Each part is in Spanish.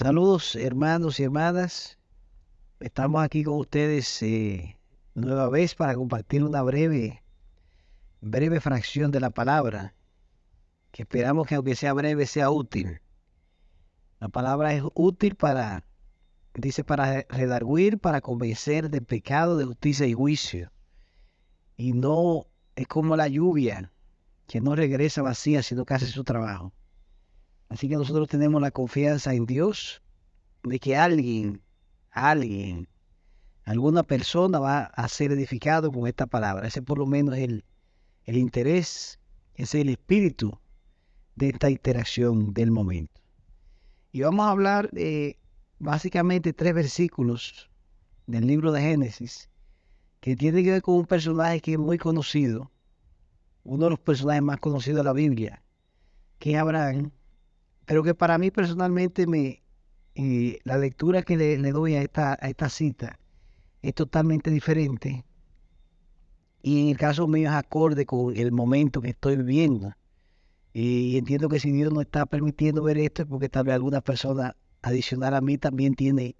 Saludos hermanos y hermanas, estamos aquí con ustedes nueva vez para compartir una breve fracción de la palabra, que esperamos que aunque sea breve sea útil. La palabra es útil dice, para redarguir, para convencer de pecado, de justicia y juicio. Y no es como la lluvia, que no regresa vacía, sino que hace su trabajo. Así que nosotros tenemos la confianza en Dios de que alguien alguna persona va a ser edificado con esta palabra. Ese por lo menos es el interés, ese es el espíritu de esta interacción del momento. Y vamos a hablar básicamente tres versículos del libro de Génesis que tienen que ver con un personaje que es muy conocido, uno de los personajes más conocidos de la Biblia, que es Abraham, pero que para mí personalmente la lectura que le doy a esta cita es totalmente diferente. Y en el caso mío es acorde con el momento que estoy viviendo. Y entiendo que si Dios no está permitiendo ver esto es porque tal vez alguna persona adicional a mí también tiene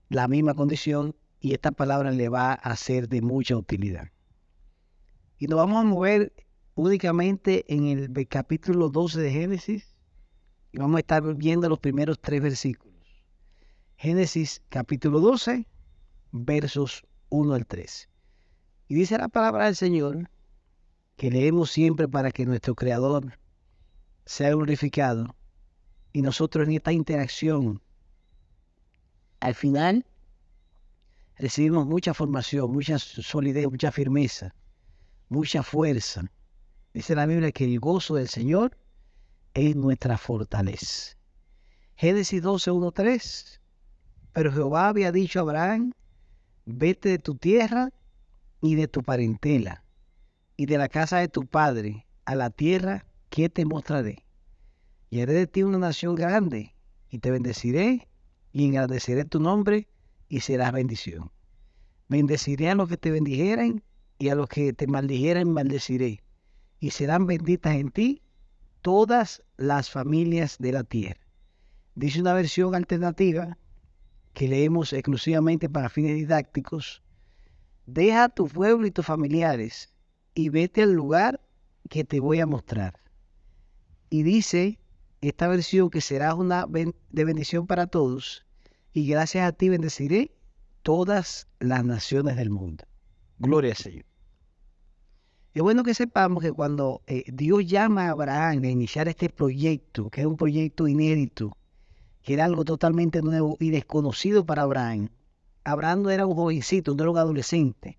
la misma condición y esta palabra le va a ser de mucha utilidad. Y nos vamos a mover únicamente en el capítulo 12 de Génesis y vamos a estar viendo los primeros tres versículos. Génesis capítulo 12, versos 1 al 3. Y dice la palabra del Señor, que leemos siempre para que nuestro Creador sea glorificado. Y nosotros en esta interacción, al final, recibimos mucha formación, mucha solidez, mucha firmeza, mucha fuerza. Dice la Biblia que el gozo del Señor es nuestra fortaleza. Génesis 12, 1, 3. Pero Jehová había dicho a Abraham, vete de tu tierra y de tu parentela y de la casa de tu padre a la tierra que te mostraré. Y haré de ti una nación grande, y te bendeciré, y engrandeceré tu nombre, y serás bendición. Bendeciré a los que te bendijeren, y a los que te maldijeren maldeciré, y serán benditas en ti todas las familias de la tierra. Dice una versión alternativa, que leemos exclusivamente para fines didácticos: deja tu pueblo y tus familiares, y vete al lugar que te voy a mostrar. Y dice esta versión que serás de bendición para todos, y gracias a ti bendeciré todas las naciones del mundo. Gloria al Señor. Es bueno que sepamos que cuando Dios llama a Abraham a iniciar este proyecto, que es un proyecto inédito, que era algo totalmente nuevo y desconocido para Abraham, Abraham no era un jovencito, no era un adolescente,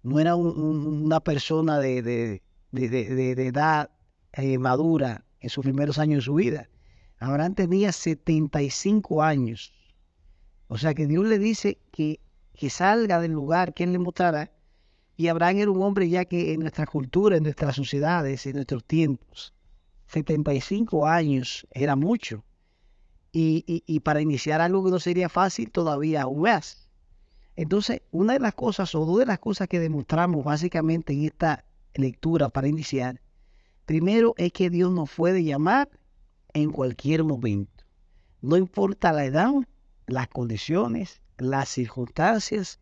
no era una persona de edad madura en sus primeros años de su vida. Abraham tenía 75 años. O sea que Dios le dice que salga del lugar que él le mostrará. Y Abraham era un hombre ya que en nuestra cultura, en nuestras sociedades, en nuestros tiempos, 75 años era mucho. Y para iniciar algo que no sería fácil todavía aún más. Entonces, una de las cosas o dos de las cosas que demostramos básicamente en esta lectura para iniciar, primero es que Dios nos puede llamar en cualquier momento. No importa la edad, las condiciones, las circunstancias,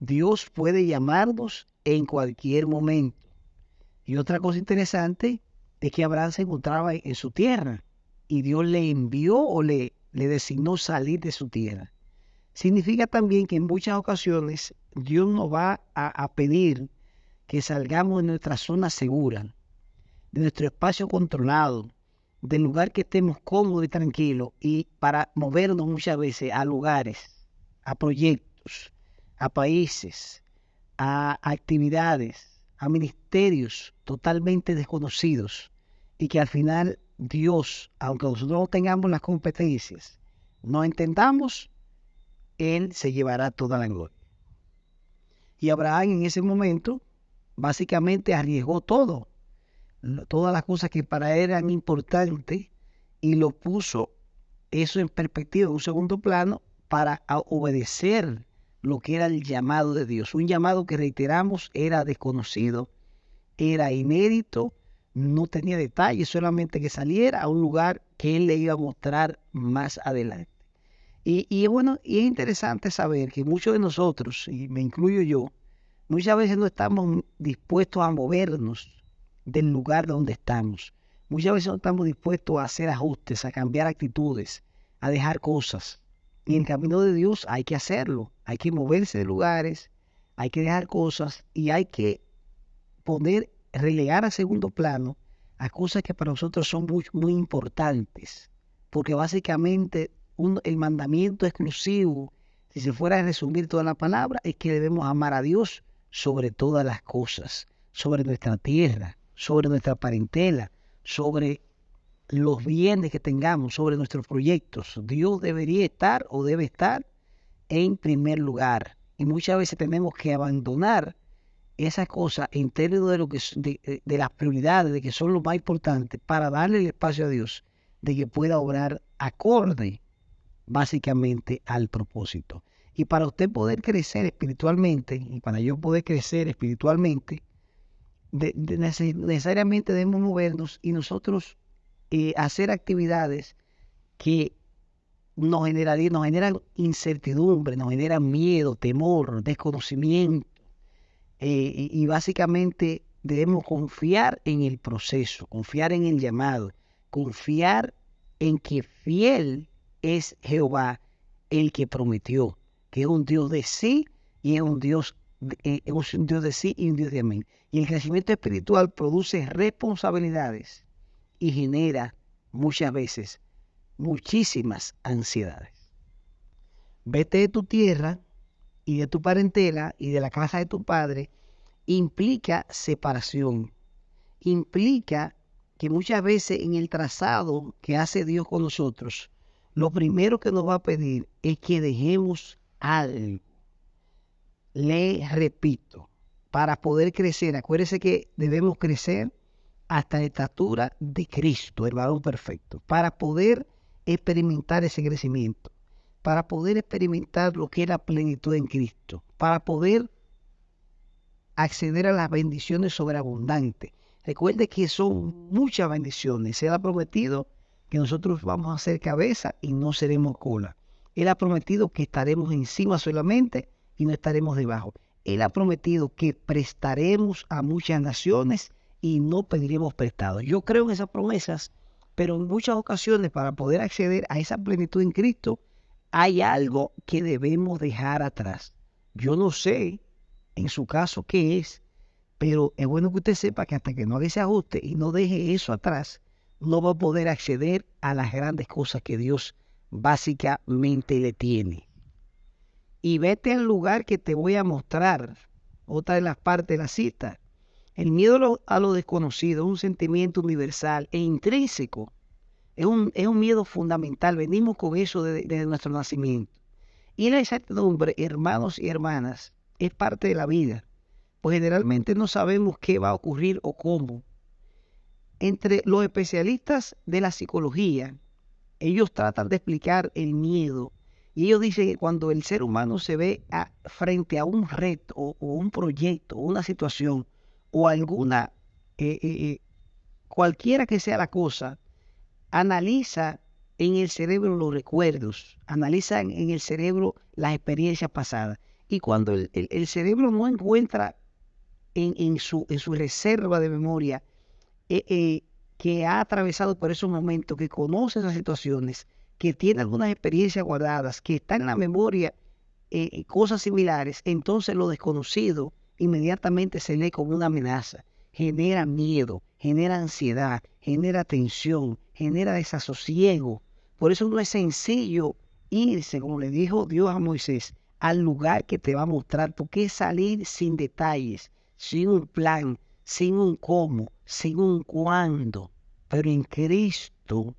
Dios puede llamarnos en cualquier momento. Y otra cosa interesante es que Abraham se encontraba en su tierra y Dios le envió o le designó salir de su tierra. Significa también que en muchas ocasiones Dios nos va a pedir que salgamos de nuestra zona segura, de nuestro espacio controlado, del lugar que estemos cómodos y tranquilos, y para movernos muchas veces a lugares, a proyectos, a países, a actividades, a ministerios totalmente desconocidos, y que al final Dios, aunque nosotros no tengamos las competencias, no entendamos, Él se llevará toda la gloria. Y Abraham en ese momento básicamente arriesgó todo, todas las cosas que para él eran importantes, y lo puso eso en perspectiva, en un segundo plano, para obedecer lo que era el llamado de Dios. Un llamado que, reiteramos, era desconocido, era inédito, no tenía detalles, solamente que saliera a un lugar que él le iba a mostrar más adelante. Y bueno, y es interesante saber que muchos de nosotros, y me incluyo yo, muchas veces no estamos dispuestos a movernos del lugar donde estamos. Muchas veces no estamos dispuestos a hacer ajustes, a cambiar actitudes, a dejar cosas. Y en el camino de Dios hay que hacerlo. Hay que moverse de lugares, hay que dejar cosas y hay que relegar a segundo plano a cosas que para nosotros son muy, muy importantes. Porque básicamente el mandamiento exclusivo, si se fuera a resumir toda la palabra, es que debemos amar a Dios sobre todas las cosas, sobre nuestra tierra, sobre nuestra parentela, sobre los bienes que tengamos, sobre nuestros proyectos. Dios debería estar o debe estar en primer lugar. Y muchas veces tenemos que abandonar esas cosas en términos de, lo que, de las prioridades, de que son lo más importante, para darle el espacio a Dios de que pueda obrar acorde básicamente al propósito. Y para usted poder crecer espiritualmente, y para yo poder crecer espiritualmente, necesariamente debemos movernos y nosotros hacer actividades que nos generan incertidumbre, nos generan miedo, temor, desconocimiento. Y básicamente debemos confiar en el proceso, confiar en el llamado, confiar en que fiel es Jehová el que prometió, que es un Dios de sí y es un Dios de sí y un Dios de amén. Y el crecimiento espiritual produce responsabilidades y genera muchas veces muchísimas ansiedades. Vete de tu tierra y de tu parentela y de la casa de tu padre implica separación, implica que muchas veces en el trazado que hace Dios con nosotros, lo primero que nos va a pedir es que dejemos algo. Le repito, para poder crecer, acuérdese que debemos crecer hasta la estatura de Cristo, el varón perfecto, para poder experimentar ese crecimiento, para poder experimentar lo que es la plenitud en Cristo, para poder acceder a las bendiciones sobreabundantes. Recuerde que son muchas bendiciones. Él ha prometido que nosotros vamos a ser cabeza y no seremos cola. Él ha prometido que estaremos encima solamente y no estaremos debajo. Él ha prometido que prestaremos a muchas naciones y no pediremos prestado. Yo creo en esas promesas, pero en muchas ocasiones para poder acceder a esa plenitud en Cristo hay algo que debemos dejar atrás. Yo no sé en su caso qué es, pero es bueno que usted sepa que hasta que no haga ese ajuste y no deje eso atrás, no va a poder acceder a las grandes cosas que Dios básicamente le tiene. Y vete al lugar que te voy a mostrar. Otra de las partes de la cita. El miedo a lo desconocido es un sentimiento universal e intrínseco. Es un miedo fundamental. Venimos con eso desde nuestro nacimiento. Y la incertidumbre, hermanos y hermanas, es parte de la vida. Pues generalmente no sabemos qué va a ocurrir o cómo. Entre los especialistas de la psicología, ellos tratan de explicar el miedo. Y ellos dicen que cuando el ser humano se ve frente a un reto o un proyecto o una situación o alguna, cualquiera que sea la cosa, analiza en el cerebro los recuerdos, analiza en el cerebro las experiencias pasadas. Y cuando el cerebro no encuentra en su reserva de memoria que ha atravesado por esos momentos, que conoce esas situaciones, que tiene algunas experiencias guardadas, que está en la memoria cosas similares, entonces lo desconocido inmediatamente se lee como una amenaza, genera miedo, genera ansiedad, genera tensión, genera desasosiego. Por eso no es sencillo irse, como le dijo Dios a Moisés, al lugar que te va a mostrar, porque es salir sin detalles, sin un plan, sin un cómo, sin un cuándo. Pero en Cristo,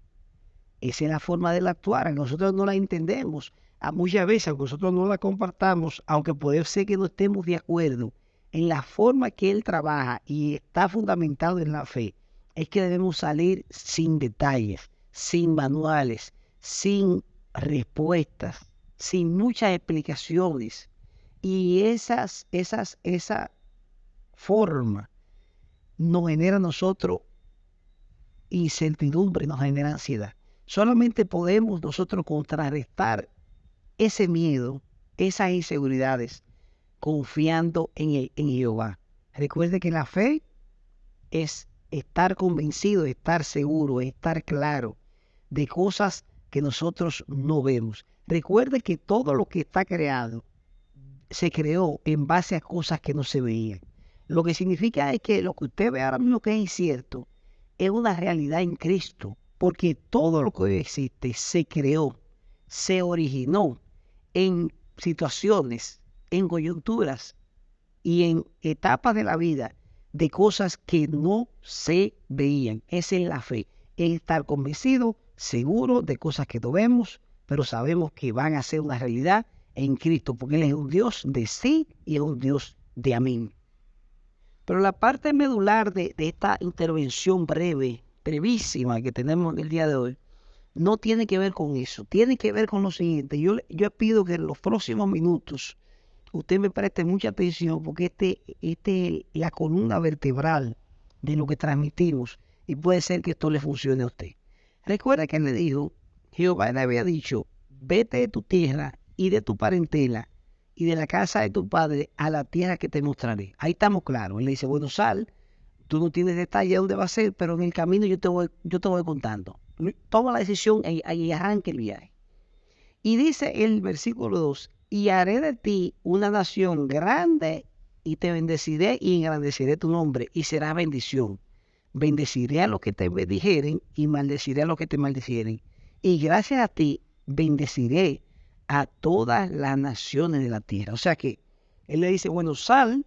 esa es la forma de actuar. Nosotros no la entendemos. A muchas veces, aunque nosotros no la compartamos, aunque puede ser que no estemos de acuerdo en la forma que Él trabaja y está fundamentado en la fe, es que debemos salir sin detalles, sin manuales, sin respuestas, sin muchas explicaciones. Y esa forma nos genera a nosotros incertidumbre, nos genera ansiedad. Solamente podemos nosotros contrarrestar ese miedo, esas inseguridades, confiando en Jehová. Recuerde que la fe es estar convencido, estar seguro, estar claro de cosas que nosotros no vemos. Recuerde que todo lo que está creado se creó en base a cosas que no se veían. Lo que significa es que lo que usted ve ahora mismo que es incierto es una realidad en Cristo, porque todo lo que hoy existe se creó, se originó en situaciones, en coyunturas y en etapas de la vida de cosas que no se veían. Esa es la fe, es estar convencido, seguro de cosas que no vemos, pero sabemos que van a ser una realidad en Cristo, porque Él es un Dios de sí y es un Dios de amén. Pero la parte medular de esta intervención breve, brevísima que tenemos el día de hoy, no tiene que ver con eso, tiene que ver con lo siguiente. Yo pido que en los próximos minutos usted me preste mucha atención, porque este es la columna vertebral de lo que transmitimos y puede ser que esto le funcione a usted. Recuerda que le dijo, Jehová le había dicho, vete de tu tierra y de tu parentela y de la casa de tu padre a la tierra que te mostraré. Ahí estamos claros. Él le dice, bueno, sal, tú no tienes detalle de dónde va a ser, pero en el camino yo te voy contando. Toma la decisión y arranque el viaje. Y dice el versículo 2, y haré de ti una nación grande y te bendeciré y engrandeceré tu nombre y será bendición. Bendeciré a los que te bendijeren y maldeciré a los que te maldicieren. Y gracias a ti bendeciré a todas las naciones de la tierra. O sea que él le dice, bueno, sal,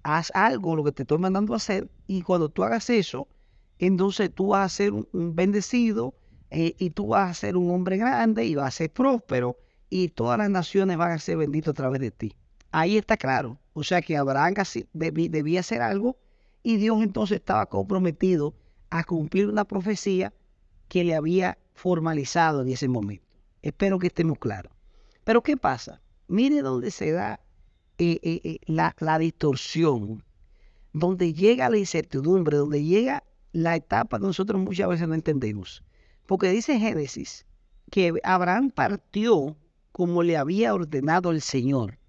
haz algo, lo que te estoy mandando a hacer, y cuando tú hagas eso, entonces tú vas a ser un bendecido, y tú vas a ser un hombre grande y vas a ser próspero y todas las naciones van a ser benditas a través de ti. Ahí está claro. O sea que Abraham debía hacer algo y Dios entonces estaba comprometido a cumplir una profecía que le había formalizado en ese momento. Espero que estemos claros. Pero ¿qué pasa? Mire dónde se da la distorsión, donde llega la incertidumbre, donde llega la etapa que nosotros muchas veces no entendemos. Porque dice Génesis que Abraham partió como le había ordenado el Señor.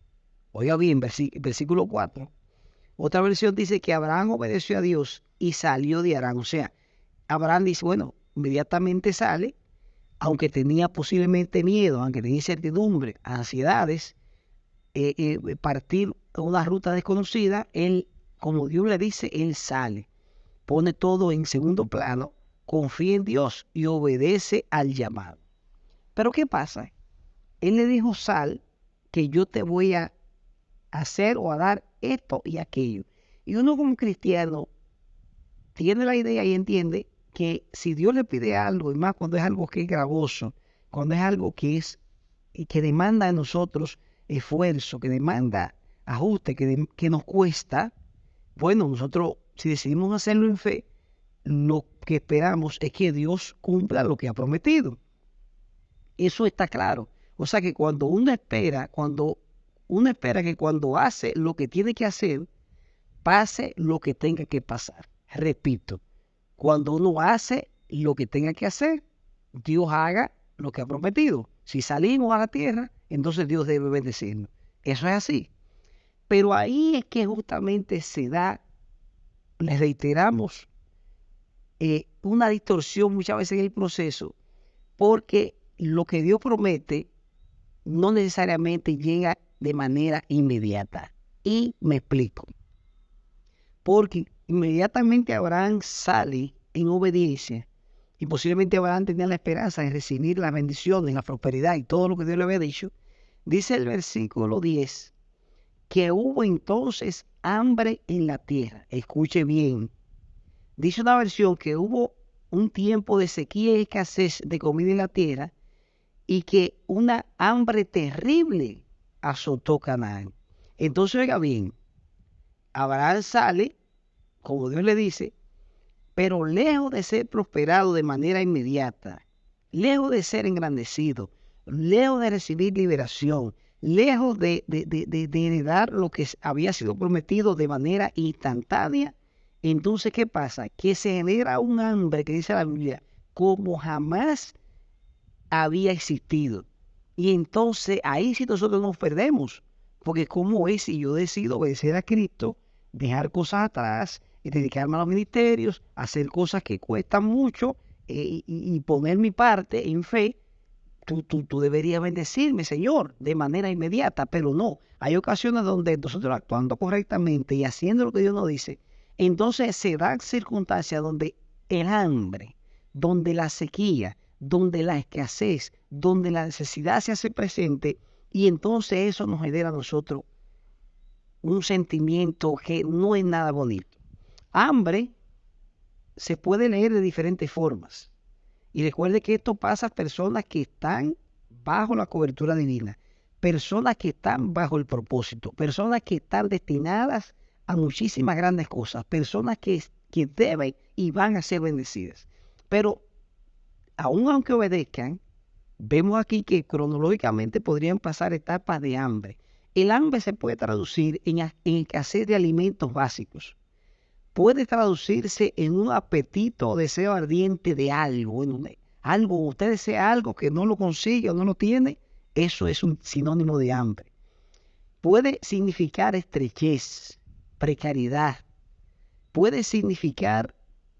Oiga bien, versículo 4. Otra versión dice que Abraham obedeció a Dios y salió de Harán. O sea, Abraham dice, bueno, inmediatamente sale, aunque tenía posiblemente miedo, aunque tenía incertidumbre, ansiedades, partir una ruta desconocida, él, como Dios le dice, él sale, pone todo en segundo plano, confía en Dios y obedece al llamado. Pero ¿qué pasa? Él le dijo, sal, que yo te voy a hacer o a dar esto y aquello. Y uno como cristiano tiene la idea y entiende que si Dios le pide algo, y más cuando es algo que es gravoso, cuando es algo que demanda de nosotros esfuerzo, que demanda ajuste, que nos cuesta, bueno, nosotros si decidimos hacerlo en fe, lo que esperamos es que Dios cumpla lo que ha prometido. Eso está claro. O sea que cuando uno espera que cuando hace lo que tiene que hacer, pase lo que tenga que pasar. Repito, cuando uno hace lo que tenga que hacer, Dios haga lo que ha prometido. Si salimos a la tierra, entonces Dios debe bendecirnos. Eso es así. Pero ahí es que justamente se da, les reiteramos, una distorsión muchas veces en el proceso, porque lo que Dios promete no necesariamente llega de manera inmediata. Y me explico. Porque inmediatamente Abraham sale en obediencia, y posiblemente Abraham tenía la esperanza de recibir la bendición, la prosperidad y todo lo que Dios le había dicho. Dice el versículo 10, que hubo entonces hambre en la tierra. Escuche bien. Dice una versión que hubo un tiempo de sequía y escasez de comida en la tierra y que una hambre terrible azotó Canaán. Entonces, oiga bien, Abraham sale, como Dios le dice, pero lejos de ser prosperado de manera inmediata, lejos de ser engrandecido, lejos de recibir liberación, lejos de heredar lo que había sido prometido de manera instantánea, entonces, ¿qué pasa? Que se genera un hambre, que dice la Biblia, como jamás había existido. Y entonces ahí sí nosotros nos perdemos, porque ¿cómo es si yo decido obedecer a Cristo, dejar cosas atrás y dedicarme a los ministerios, hacer cosas que cuestan mucho y poner mi parte en fe? Tú deberías bendecirme, Señor, de manera inmediata, pero no. Hay ocasiones donde nosotros actuando correctamente y haciendo lo que Dios nos dice, entonces se dan circunstancias donde el hambre, donde la sequía, donde la escasez, donde la necesidad se hace presente, y entonces eso nos genera a nosotros un sentimiento que no es nada bonito. Hambre se puede leer de diferentes formas. Y recuerde que esto pasa a personas que están bajo la cobertura divina, personas que están bajo el propósito, personas que están destinadas a muchísimas grandes cosas, personas que deben y van a ser bendecidas. Pero aun aunque obedezcan, vemos aquí que cronológicamente podrían pasar etapas de hambre. El hambre se puede traducir en escasez de alimentos básicos. Puede traducirse en un apetito o deseo ardiente de algo, algo, usted desea algo que no lo consigue o no lo tiene, eso es un sinónimo de hambre. Puede significar estrechez, precariedad, puede significar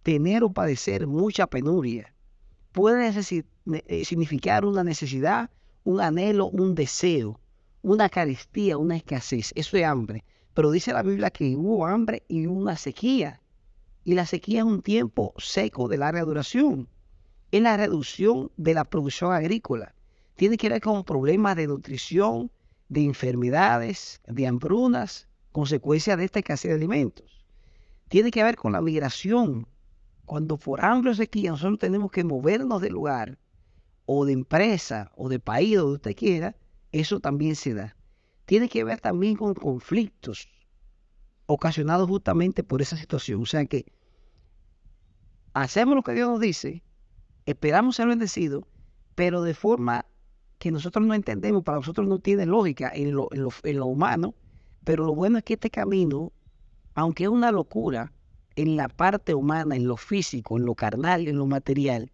tener o padecer mucha penuria, puede significar una necesidad, un anhelo, un deseo, una carestía, una escasez, eso es hambre. Pero dice la Biblia que hubo hambre y una sequía. Y la sequía es un tiempo seco de larga duración. Es la reducción de la producción agrícola. Tiene que ver con problemas de nutrición, de enfermedades, de hambrunas, consecuencia de esta escasez de alimentos. Tiene que ver con la migración. Cuando por hambre o sequía nosotros tenemos que movernos del lugar, o de empresa, o de país, o donde usted quiera, eso también se da. Tiene que ver también con conflictos ocasionados justamente por esa situación. O sea que hacemos lo que Dios nos dice, esperamos ser bendecidos, pero de forma que nosotros no entendemos, para nosotros no tiene lógica en lo humano, pero lo bueno es que este camino, aunque es una locura en la parte humana, en lo físico, en lo carnal, en lo material,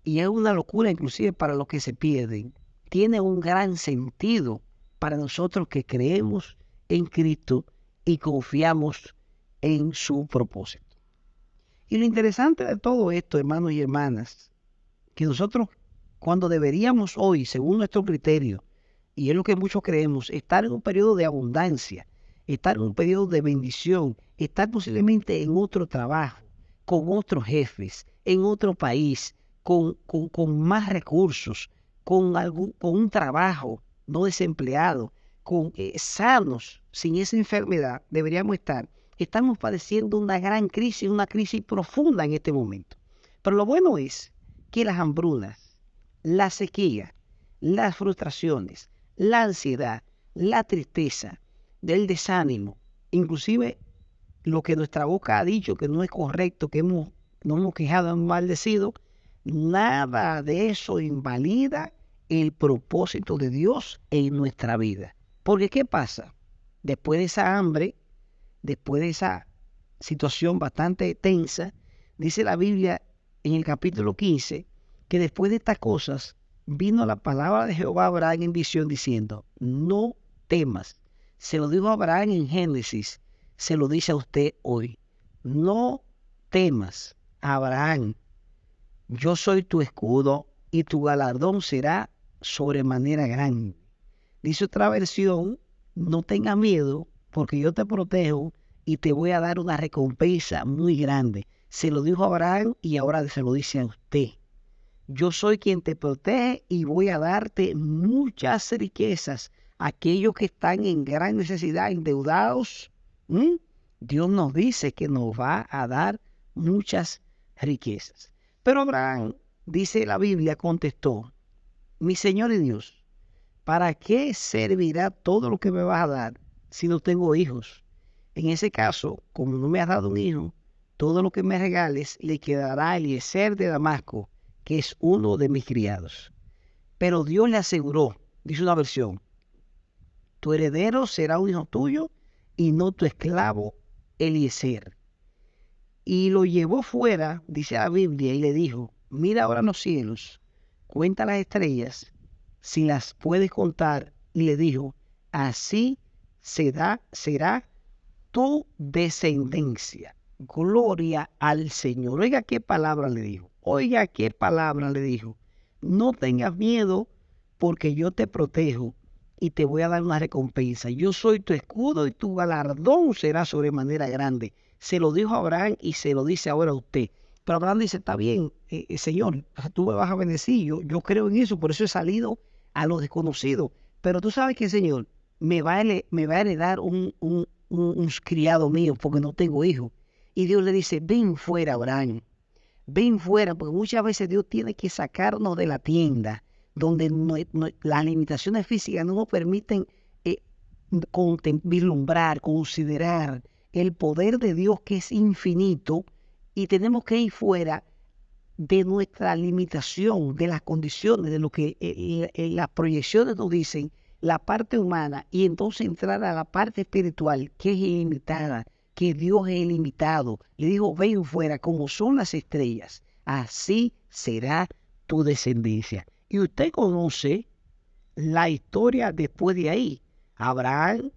y es una locura inclusive para los que se pierden, tiene un gran sentido para nosotros que creemos en Cristo y confiamos en su propósito. Y lo interesante de todo esto, hermanos y hermanas, que nosotros, cuando deberíamos hoy, según nuestro criterio, y es lo que muchos creemos, estar en un periodo de abundancia, estar en un periodo de bendición, estar posiblemente en otro trabajo, con otros jefes, en otro país, con más recursos, con un trabajo no desempleado, sanos, sin esa enfermedad, deberíamos estar. Estamos padeciendo una crisis profunda en este momento. Pero lo bueno es que las hambrunas, la sequía, las frustraciones, la ansiedad, la tristeza, el desánimo, inclusive lo que nuestra boca ha dicho que no es correcto, que nos hemos quejado, hemos maldecido, nada de eso invalida el propósito de Dios en nuestra vida. Porque ¿qué pasa? Después de esa hambre, después de esa situación bastante tensa, dice la Biblia en el capítulo 15, que después de estas cosas vino la palabra de Jehová a Abraham en visión diciendo, no temas. Se lo dijo a Abraham en Génesis, se lo dice a usted hoy. No temas, Abraham, yo soy tu escudo y tu galardón será sobremanera grande. Dice otra versión, no tengas miedo porque yo te protejo y te voy a dar una recompensa muy grande. Se lo dijo a Abraham y ahora se lo dice a usted. Yo soy quien te protege y voy a darte muchas riquezas. Aquellos que están en gran necesidad, endeudados, Dios nos dice que nos va a dar muchas riquezas. Pero Abraham, dice la Biblia, contestó, mi Señor y Dios, ¿para qué servirá todo lo que me vas a dar si no tengo hijos? En ese caso, como no me has dado un hijo, todo lo que me regales le quedará a Eliezer de Damasco, que es uno de mis criados. Pero Dios le aseguró, dice una versión, tu heredero será un hijo tuyo y no tu esclavo Eliezer. Y lo llevó fuera, dice la Biblia, y le dijo, mira ahora los cielos, cuenta las estrellas, si las puedes contar. Y le dijo, así será tu descendencia. Gloria al Señor. Oiga qué palabra le dijo. Oiga qué palabra le dijo. No tengas miedo porque yo te protejo y te voy a dar una recompensa. Yo soy tu escudo y tu galardón será sobremanera grande. Se lo dijo a Abraham y se lo dice ahora a usted. Pero Abraham dice, está bien, Señor, tú me vas a bendecir. Yo creo en eso, por eso he salido a lo desconocido. Pero tú sabes que, Señor, me va a heredar un criado mío porque no tengo hijos. Y Dios le dice, ven fuera, Abraham. Ven fuera, porque muchas veces Dios tiene que sacarnos de la tienda, donde las limitaciones físicas no nos permiten vislumbrar, considerar el poder de Dios que es infinito, y tenemos que ir fuera de nuestra limitación, de las condiciones, de lo que las proyecciones nos dicen, la parte humana, y entonces entrar a la parte espiritual, que es ilimitada, que Dios es ilimitado. Le digo, ven fuera, como son las estrellas, así será tu descendencia. Y usted conoce la historia después de ahí. Abraham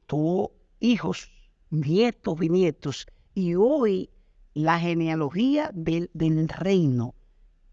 tuvo hijos, nietos, bisnietos, y hoy la genealogía del reino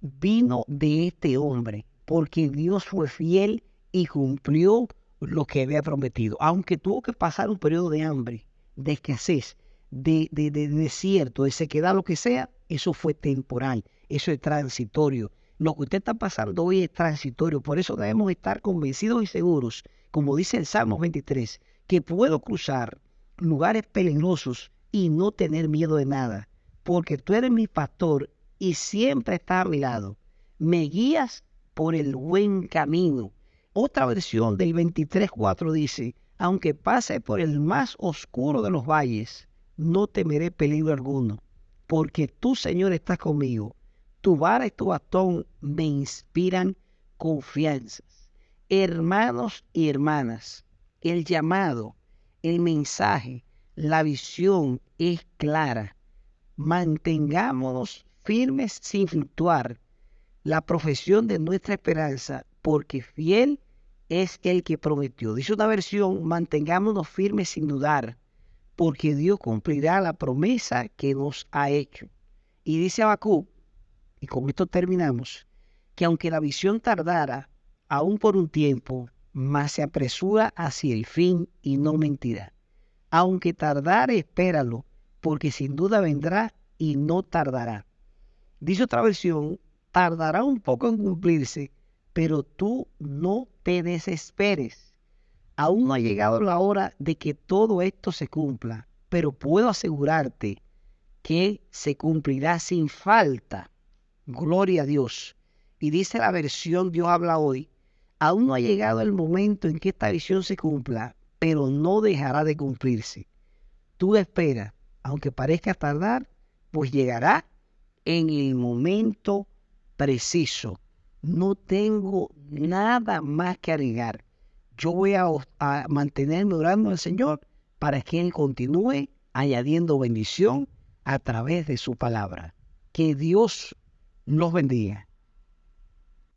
vino de este hombre, porque Dios fue fiel y cumplió lo que había prometido. Aunque tuvo que pasar un periodo de hambre, de escasez, de desierto, de sequedad, lo que sea, eso fue temporal, eso es transitorio. Lo que usted está pasando hoy es transitorio, por eso debemos estar convencidos y seguros, como dice el Salmo 23, que puedo cruzar lugares peligrosos y no tener miedo de nada, porque tú eres mi pastor y siempre estás a mi lado. Me guías por el buen camino. Otra versión del 23:4 dice, aunque pase por el más oscuro de los valles, no temeré peligro alguno, porque tú, Señor, estás conmigo. Tu vara y tu bastón me inspiran confianzas. Hermanos y hermanas, el llamado, el mensaje, la visión es clara. Mantengámonos firmes sin fluctuar la profesión de nuestra esperanza, porque fiel es el que prometió. Dice una versión, mantengámonos firmes sin dudar, porque Dios cumplirá la promesa que nos ha hecho. Y dice Habacuc, y con esto terminamos, que aunque la visión tardara, aún por un tiempo, mas se apresura hacia el fin y no mentirá. Aunque tardare, espéralo, porque sin duda vendrá y no tardará. Dice otra versión, tardará un poco en cumplirse, pero tú no te desesperes. Aún no ha llegado la hora de que todo esto se cumpla, pero puedo asegurarte que se cumplirá sin falta. Gloria a Dios. Y dice la versión Dios habla hoy, aún no ha llegado el momento en que esta visión se cumpla, pero no dejará de cumplirse. Tú espera, aunque parezca tardar, pues llegará en el momento preciso. No tengo nada más que agregar. Yo voy a mantenerme orando al Señor para que Él continúe añadiendo bendición a través de su palabra. Que Dios los bendiga.